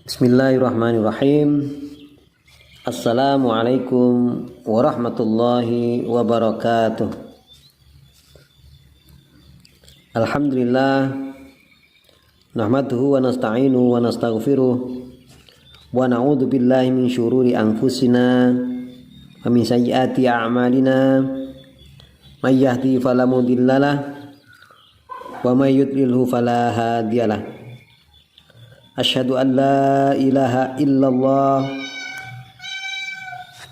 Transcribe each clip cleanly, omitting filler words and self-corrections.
Bismillahirrahmanirrahim. Assalamualaikum warahmatullahi wabarakatuh. Alhamdulillah, nahmaduhu wa nasta'inuhu wa nastaghfiruh wa na'udzu billahi min syururi anfusina wa min sayyiati a'malina. May yahdihillahu fala mudhillalah wa may yudlilhu fala hadiyalah. Asyhadu an la ilaha illallah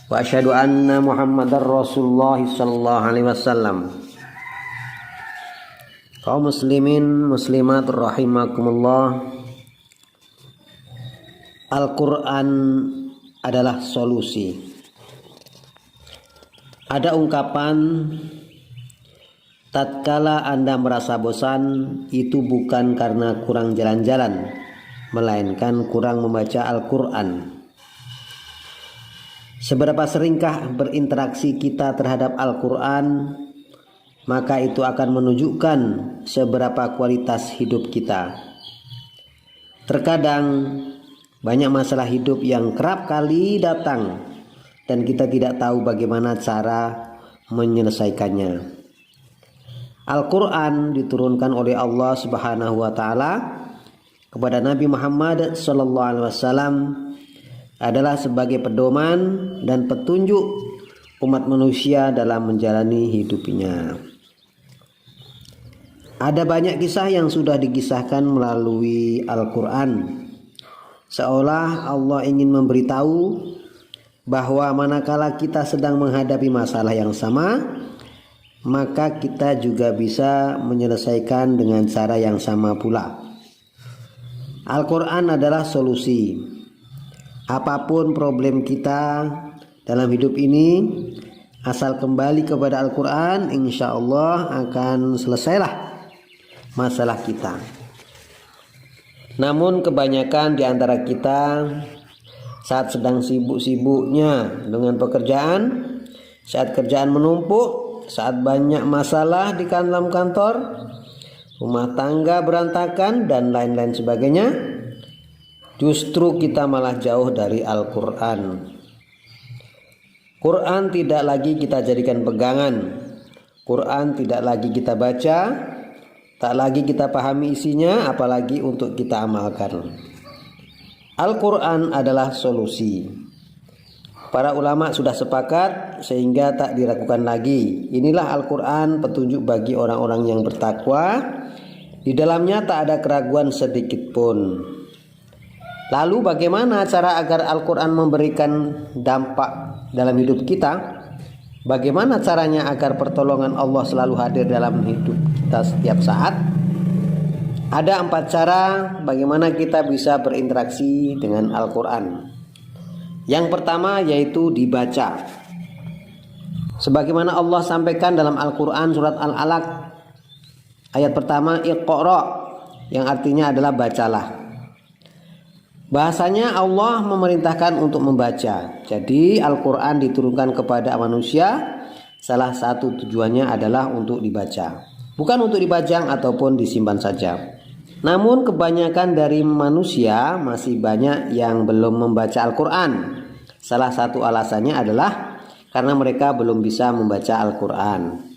wa asyhadu anna Muhammadar Rasulullah sallallahu alaihi wasallam. Kaum muslimin muslimat rahimakumullah, Al-Qur'an adalah solusi. Ada ungkapan, tatkala Anda merasa bosan, itu bukan karena kurang jalan-jalan, melainkan kurang membaca Al-Quran. Seberapa seringkah berinteraksi kita terhadap Al-Quran, maka itu akan menunjukkan seberapa kualitas hidup kita. Terkadang banyak masalah hidup yang kerap kali datang dan kita tidak tahu bagaimana cara menyelesaikannya. Al-Quran diturunkan oleh Allah Subhanahu wa Ta'ala kepada Nabi Muhammad sallallahu alaihi wasallam adalah sebagai pedoman dan petunjuk umat manusia dalam menjalani hidupnya. Ada banyak kisah yang sudah dikisahkan melalui Al-Quran, seolah Allah ingin memberitahu bahwa manakala kita sedang menghadapi masalah yang sama, maka kita juga bisa menyelesaikan dengan cara yang sama pula. Al-Quran adalah solusi. Apapun problem kita dalam hidup ini, asal kembali kepada Al-Quran, insya Allah akan selesailah masalah kita. Namun kebanyakan di antara kita saat sedang sibuk-sibuknya dengan pekerjaan, saat kerjaan menumpuk, saat banyak masalah di dalam kantor, rumah tangga berantakan dan lain-lain sebagainya, justru kita malah jauh dari Al-Quran. Quran tidak lagi kita jadikan pegangan, Quran tidak lagi kita baca, tak lagi kita pahami isinya, apalagi untuk kita amalkan. Al-Quran adalah solusi. Para ulama sudah sepakat sehingga tak diragukan lagi. Inilah Al-Quran, petunjuk bagi orang-orang yang bertakwa. Di dalamnya tak ada keraguan sedikit pun. Lalu bagaimana cara agar Al-Quran memberikan dampak dalam hidup kita? Bagaimana caranya agar pertolongan Allah selalu hadir dalam hidup kita setiap saat? Ada 4 cara bagaimana kita bisa berinteraksi dengan Al-Quran. Yang pertama yaitu dibaca. Sebagaimana Allah sampaikan dalam Al-Quran surat Al-Alaq ayat pertama, Iqra, yang artinya adalah bacalah. Bahasanya Allah memerintahkan untuk membaca. Jadi Al-Quran diturunkan kepada manusia, salah satu tujuannya adalah untuk dibaca, bukan untuk dipajang ataupun disimpan saja. Namun kebanyakan dari manusia masih banyak yang belum membaca Al-Quran. Salah satu alasannya adalah karena mereka belum bisa membaca Al-Quran.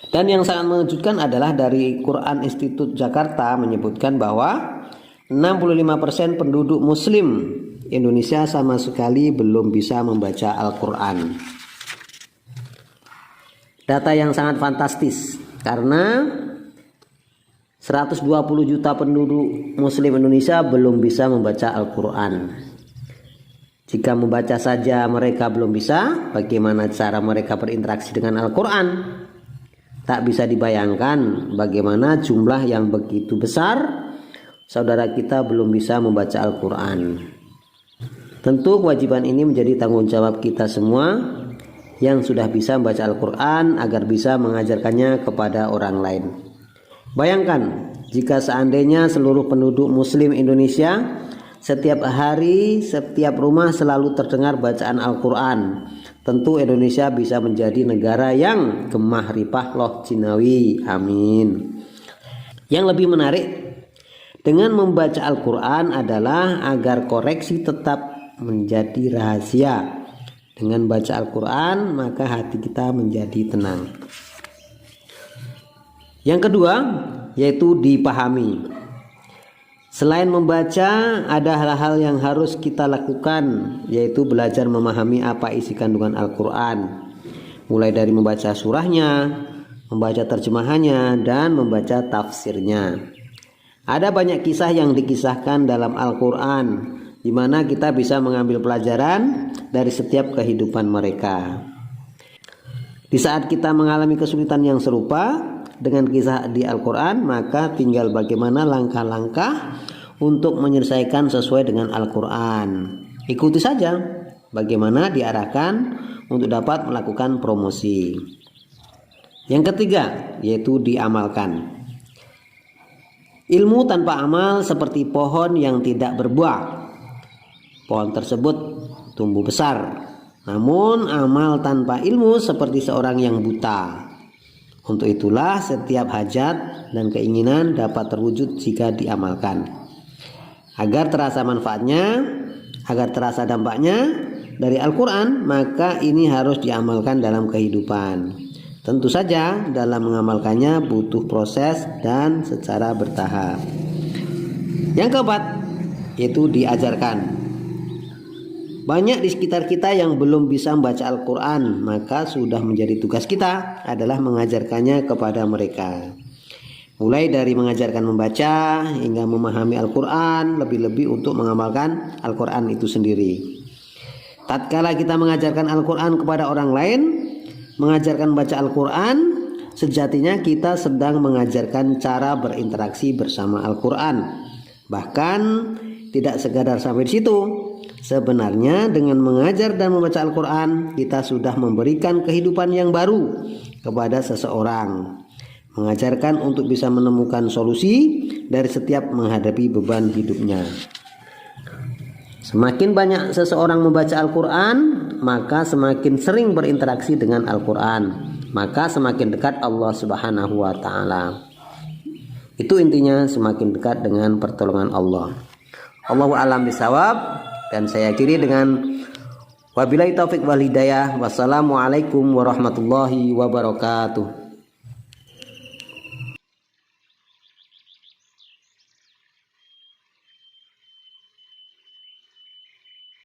Dan yang sangat mengejutkan adalah dari Quran Institute Jakarta menyebutkan bahwa 65% penduduk muslim Indonesia sama sekali belum bisa membaca Al-Quran. Data yang sangat fantastis, karena 120 juta penduduk muslim Indonesia belum bisa membaca Al-Quran. Jika membaca saja mereka belum bisa, bagaimana cara mereka berinteraksi dengan Al-Quran? Tak bisa dibayangkan bagaimana jumlah yang begitu besar saudara kita belum bisa membaca Al-Quran. Tentu kewajiban ini menjadi tanggung jawab kita semua yang sudah bisa membaca Al-Quran agar bisa mengajarkannya kepada orang lain. Bayangkan jika seandainya seluruh penduduk muslim Indonesia setiap hari, setiap rumah selalu terdengar bacaan Al-Quran, tentu Indonesia bisa menjadi negara yang gemah ripah loh Cinawi. Amin. Yang lebih menarik, dengan membaca Al-Quran adalah agar koreksi tetap menjadi rahasia. Dengan baca Al-Quran maka hati kita menjadi tenang. Yang kedua yaitu dipahami. Selain membaca, ada hal-hal yang harus kita lakukan, yaitu belajar memahami apa isi kandungan Al-Quran, mulai dari membaca surahnya, membaca terjemahannya, dan membaca tafsirnya. Ada banyak kisah yang dikisahkan dalam Al-Quran, di mana kita bisa mengambil pelajaran dari setiap kehidupan mereka. Di saat kita mengalami kesulitan yang serupa dengan kisah di Al-Quran, maka tinggal bagaimana langkah-langkah untuk menyelesaikan sesuai dengan Al-Quran. Ikuti saja bagaimana diarahkan untuk dapat melakukan promosi. Yang ketiga yaitu diamalkan. Ilmu tanpa amal seperti pohon yang tidak berbuah. Pohon tersebut tumbuh besar, namun amal tanpa ilmu seperti seorang yang buta. Untuk itulah setiap hajat dan keinginan dapat terwujud jika diamalkan. Agar terasa manfaatnya, agar terasa dampaknya dari Al-Quran, maka ini harus diamalkan dalam kehidupan. Tentu saja dalam mengamalkannya butuh proses dan secara bertahap. Yang keempat yaitu diajarkan. Banyak di sekitar kita yang belum bisa membaca Al-Quran, maka sudah menjadi tugas kita adalah mengajarkannya kepada mereka. Mulai dari mengajarkan membaca hingga memahami Al-Quran, lebih-lebih untuk mengamalkan Al-Quran itu sendiri. Tatkala kita mengajarkan Al-Quran kepada orang lain, mengajarkan baca Al-Quran, sejatinya kita sedang mengajarkan cara berinteraksi bersama Al-Quran. Bahkan tidak sekadar sampai di situ. Sebenarnya dengan mengajar dan membaca Al-Quran, kita sudah memberikan kehidupan yang baru kepada seseorang. Mengajarkan untuk bisa menemukan solusi dari setiap menghadapi beban hidupnya. Semakin banyak seseorang membaca Al-Quran, maka semakin sering berinteraksi dengan Al-Quran, maka semakin dekat Allah Subhanahu wa Ta'ala. Itu intinya, semakin dekat dengan pertolongan Allah. Allahu a'lam bishawab. Dan saya akhiri dengan wabillahi taufik wal hidayah. Wassalamualaikum warahmatullahi wabarakatuh.